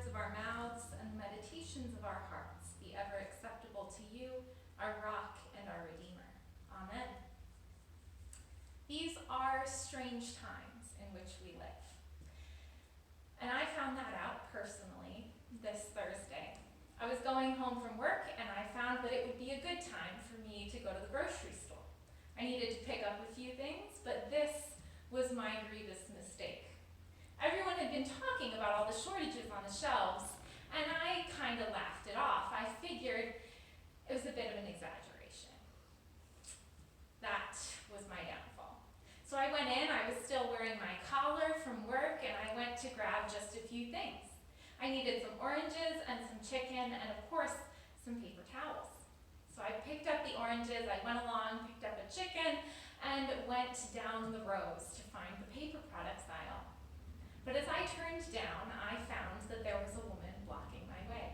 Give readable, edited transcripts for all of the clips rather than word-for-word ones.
of our mouths and the meditations of our hearts be ever acceptable to you, our rock and our Redeemer. Amen. These are strange times in which we live. And I found that out personally this Thursday. I was going home from work and I found that it would be a good time for me to go to the grocery store. I needed to pick up a few things, but this was my grievous mistake. Everyone had been talking about all the shortages on the shelves, and I kind of laughed it off. I figured it was a bit of an exaggeration. That was my downfall. So I went in, I was still wearing my collar from work, and I went to grab just a few things. I needed some oranges and some chicken, and of course, some paper towels. So I picked up the oranges, I went along, picked up a chicken, and went down the rows to find the paper products aisle. But as I turned down, I found that there was a woman blocking my way.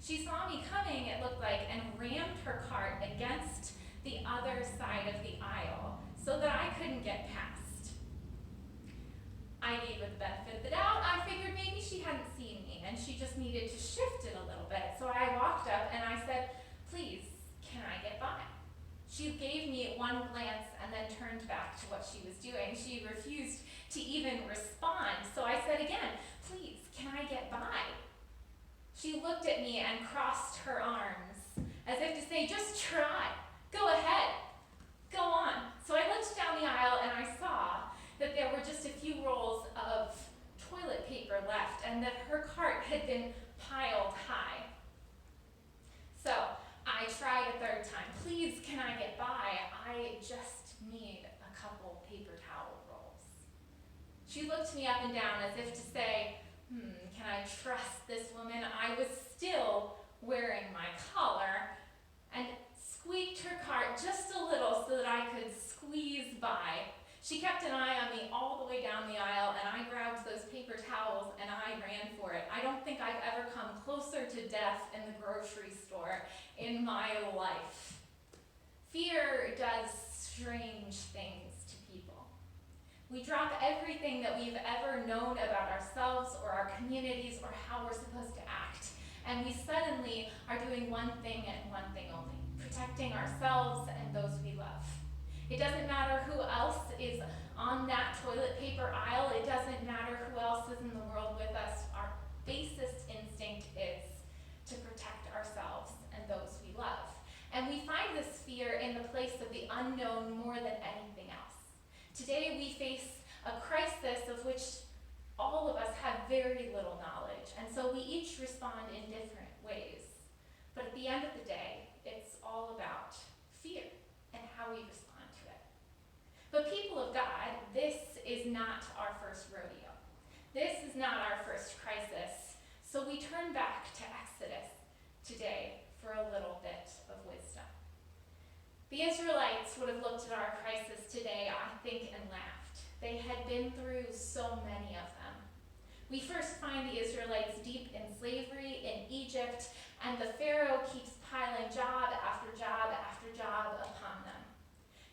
She saw me coming, it looked like, and rammed her cart against the other side of the aisle so that I couldn't get past. I gave her the benefit of the doubt. I figured maybe she hadn't seen me and she just needed to shift it a little bit. So I walked up and I said, "Please, can I get by?" She gave me one glance and then turned back to what she was doing. She refused to even respond. So I said again, "Please, can I get by?" She looked at me and crossed her arms as if to say, "Just try. Go ahead. Go on." So I looked down the aisle and I saw that there were just a few rolls of toilet paper left and that her cart had been piled high. So I tried a third time. "Please, can I get by? I just need a couple paper towel rolls." She looked me up and down as if to say, can I trust this woman? I was still wearing my collar and squeaked her cart just a little so that I could squeeze by. She kept an eye on me all the way down the aisle, and I grabbed those paper towels and I ran for it. I don't think I've ever come closer to death in the grocery store in my life. Fear does strange things to people. We drop everything that we've ever known about ourselves or our communities or how we're supposed to act, and we suddenly are doing one thing and one thing only: protecting ourselves and those we love. It doesn't matter who else is on that toilet paper aisle. It doesn't matter who else is in the world with us. Our basest instinct is to protect ourselves and those we love. And we find this fear in the place of the unknown more than anything else. Today we face a crisis of which all of us have very little knowledge, and so we each respond in different ways. But at the end of the day, it's all about fear and how we respond to it. But people of God, this is not our first rodeo. This is not our first crisis. So we turn back to Exodus today for a little bit of wisdom. The Israelites would have looked at our crisis today, I think, and laughed. They had been through so many of them. We first find the Israelites deep in slavery in Egypt, and the Pharaoh keeps piling job after job after job upon them.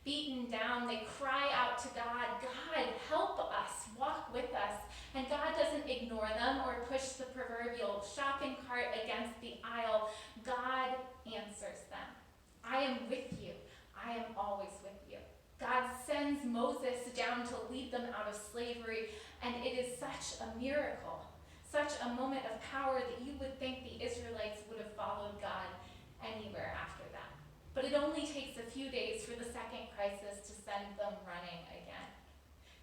Beaten down, they cry out to God, "God, help us, walk with us." And God doesn't ignore them or push the proverbial shopping cart against the aisle. God answers them. "I am with you. I am always with you." God sends Moses down to lead them out of slavery, and it is such a miracle, such a moment of power that you would think the Israelites would have followed God anywhere after that. But it only takes a few days for the second crisis to send them running again.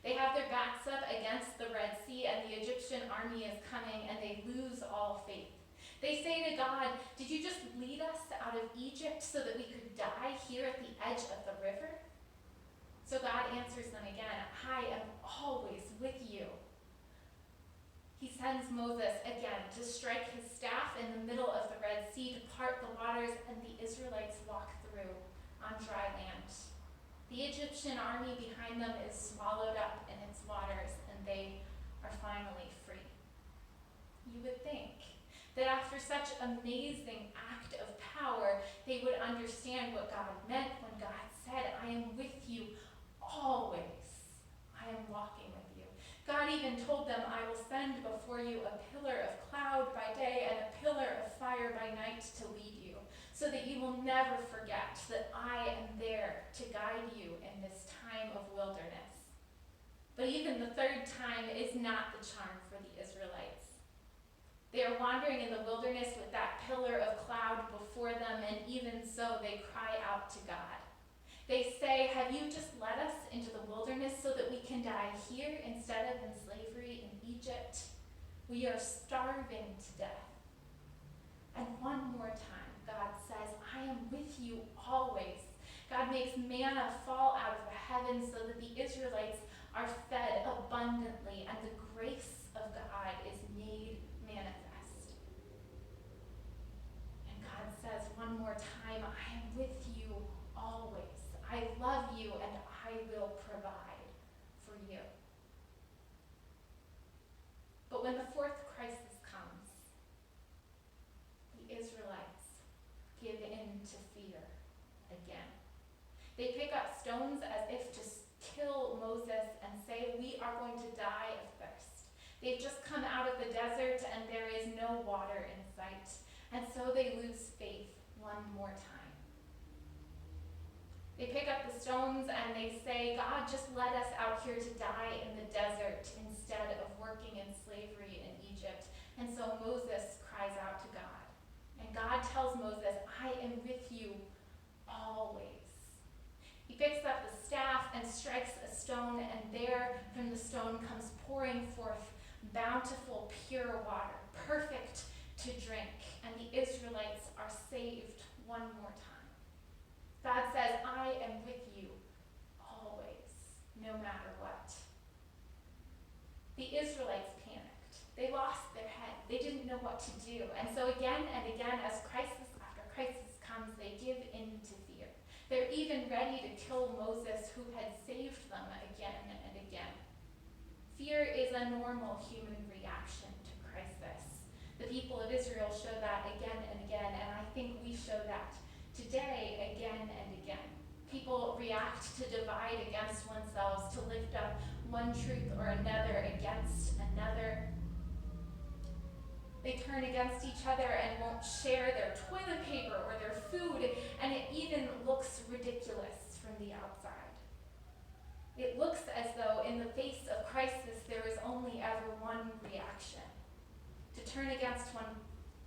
They have their backs up against the Red Sea, and the Egyptian army is coming, and they lose all faith. They say to God, "Did you just lead us out of Egypt so that we could die here at the edge of the river?" So God answers them again, "I am always with you." He sends Moses again to strike his staff in the middle of the Red Sea to part the waters, and the Israelites walk through on dry land. The Egyptian army behind them is swallowed up in its waters, and they are finally free. You would think that after such amazing act of power, they would understand what God meant when God said, "I am with you always. I am walking with you." God even told them, I will send before you a pillar of cloud by day and a pillar of fire by night to lead you, so that you will never forget that I am there to guide you in this time of wilderness. But even the third time is not the charm for the Israelites. They are wandering in the wilderness with that pillar of cloud before them, and even so they cry out to God. They say, have you just led us into the wilderness so that we can die here instead of in slavery in Egypt? We are starving to death. And one more time, God says, I am with you always. God makes manna fall out of the heavens so that the Israelites are fed abundantly, and the grace of God is made manifest. And God says one more time, I am with you always. I love you and I will provide for you. But when the fourth crisis comes, the Israelites give in to fear again. They pick up stones as if to kill Moses and say, we are going to die of thirst. They've just come out of the desert and there is no water in sight. And so they lose faith one more time. They pick up the stones and they say, God just led us out here to die in the desert instead of working in slavery in Egypt. And so Moses cries out to God. And God tells Moses, I am with you always. He picks up the staff and strikes a stone, and there from the stone comes pouring forth bountiful, pure water, perfect to drink. And the Israelites are saved one more time. God says, I am with you always, no matter what. The Israelites panicked. They lost their head. They didn't know what to do. And so again and again, as crisis after crisis comes, they give in to fear. They're even ready to kill Moses, who had saved them again and again. Fear is a normal human reaction to crisis. The people of Israel show that again and again, and I think we show that today again and again. People react to divide against oneself, to lift up one truth or another against another. They turn against each other and won't share their toilet paper or their food, and it even looks ridiculous from the outside. It looks as though in the face of crisis there is only ever one reaction: to turn against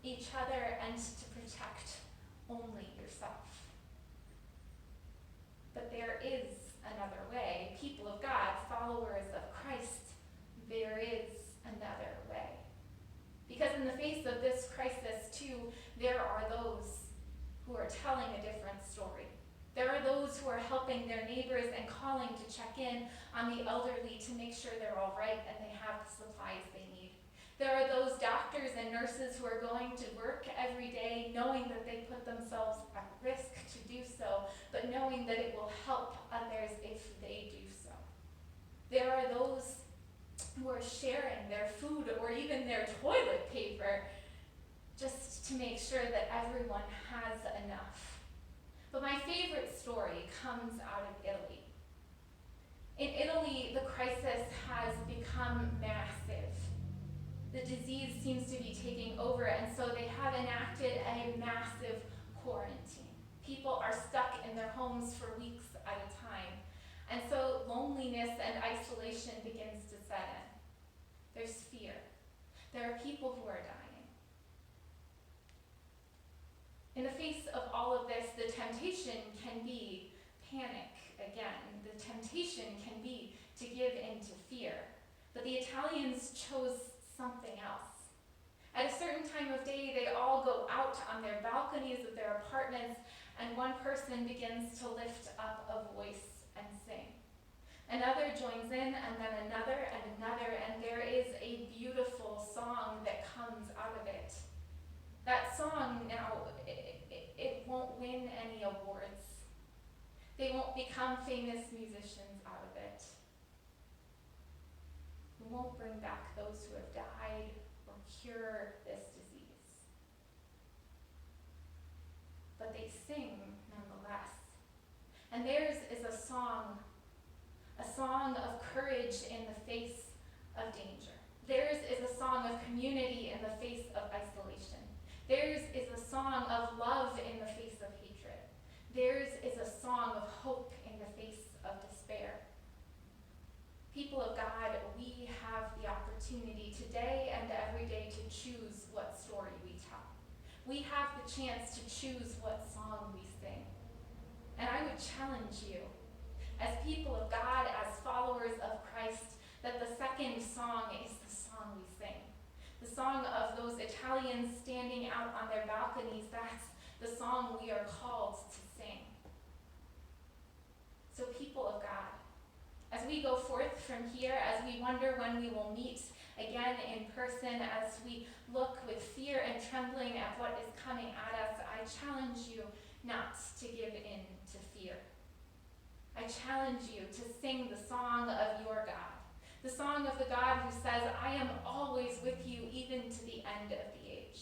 each other and to protect only yourself. But there is another way. People of God, followers of Christ, there is another way. Because in the face of this crisis, too, there are those who are telling a different story. There are those who are helping their neighbors and calling to check in on the elderly to make sure they're all right and they have the supplies they need. There are those doctors and nurses who are going to work every day knowing that they put themselves at risk to do so, but knowing that it will help others if they do so. There are those who are sharing their food or even their toilet paper just to make sure that everyone has enough. But my favorite story comes out of Italy. In Italy, the crisis has become massive. The disease seems to be taking over, and so they have enacted a massive quarantine. People are stuck in their homes for weeks at a time, and so loneliness and isolation begins to set in. There's fear. There are people who are dying. In the face of all of this, the temptation can be panic again. The temptation can be to give in to fear. But the Italians chose something else. At a certain time of day, they all go out on their balconies of their apartments, and one person begins to lift up a voice and sing. Another joins in, and then another, and there is a beautiful song that comes out of it. That song now, it won't win any awards. They won't become famous musicians out of it. We won't bring back those who have died or cure this disease. But they sing nonetheless. And theirs is a song of courage in the face of danger. Theirs is a song of community in the face of isolation. Theirs is a song of love in the face of hatred. Theirs is a song of hope in the face of despair. People of God, we have the opportunity today and every day to choose what story we tell. We have the chance to choose what song we sing. And I would challenge you, as people of God, as followers of Christ, that the second song is the song we sing. The song of those Italians standing out on their balconies, that's the song we are called to sing. So people of God, as we go forth from here, as we wonder when we will meet again in person, as we look with fear and trembling at what is coming at us, I challenge you not to give in to fear. I challenge you to sing the song of your God, the song of the God who says, I am always with you even to the end of the age.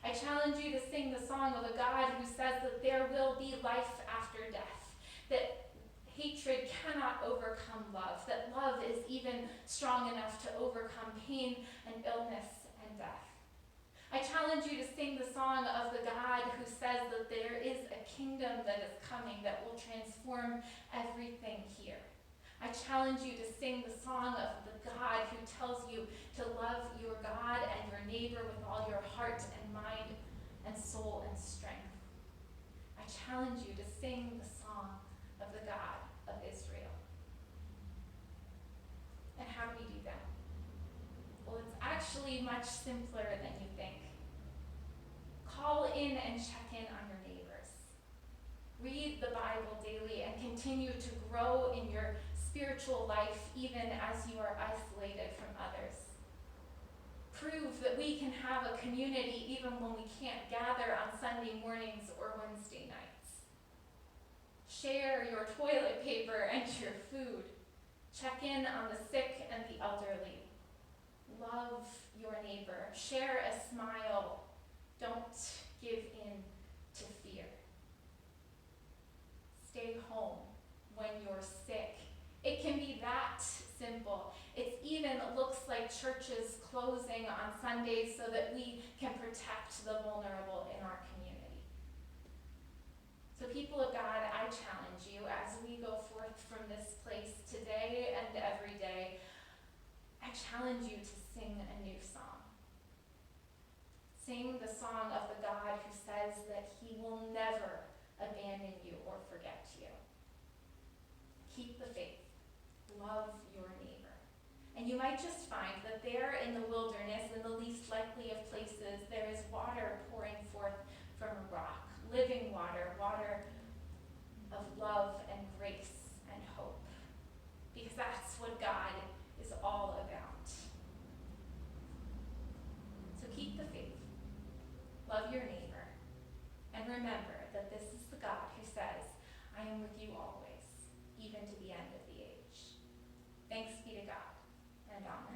I challenge you to sing the song of a God who says that there will be life after death, that hatred cannot overcome love, that love is even strong enough to overcome pain and illness and death. I challenge you to sing the song of the God who says that there is a kingdom that is coming that will transform everything here. I challenge you to sing the song of the God who tells you to love your God and your neighbor with all your heart and mind and soul and strength. I challenge you to sing the song of the God of Israel. And how do we do that? Well, it's actually much simpler than you think. Call in and check in on your neighbors. Read the Bible daily and continue to grow in your spiritual life even as you are isolated from others. Prove that we can have a community even when we can't gather on Sunday mornings or Wednesday nights. Share your toilet paper and your food. Check in on the sick and the elderly. Love your neighbor. Share a smile. Don't give in to fear. Stay home when you're sick. It can be that simple. It even looks like churches closing on Sundays so that we can protect the vulnerable in our community. So people of God, I challenge you as we go forth from this place today and every day, I challenge you to sing a new song. Sing the song of the God who says that he will never abandon you or forget you. Keep the faith. Love your neighbor. And you might just find that there in the wilderness, in the least likely of places, there is water pouring forth from a rock. Living water, water of love and grace and hope. Because that's what God is all about. So keep the faith. Love your neighbor. And remember that this is the God who says, I am with you always, even to the end of the age. Thanks be to God, and amen.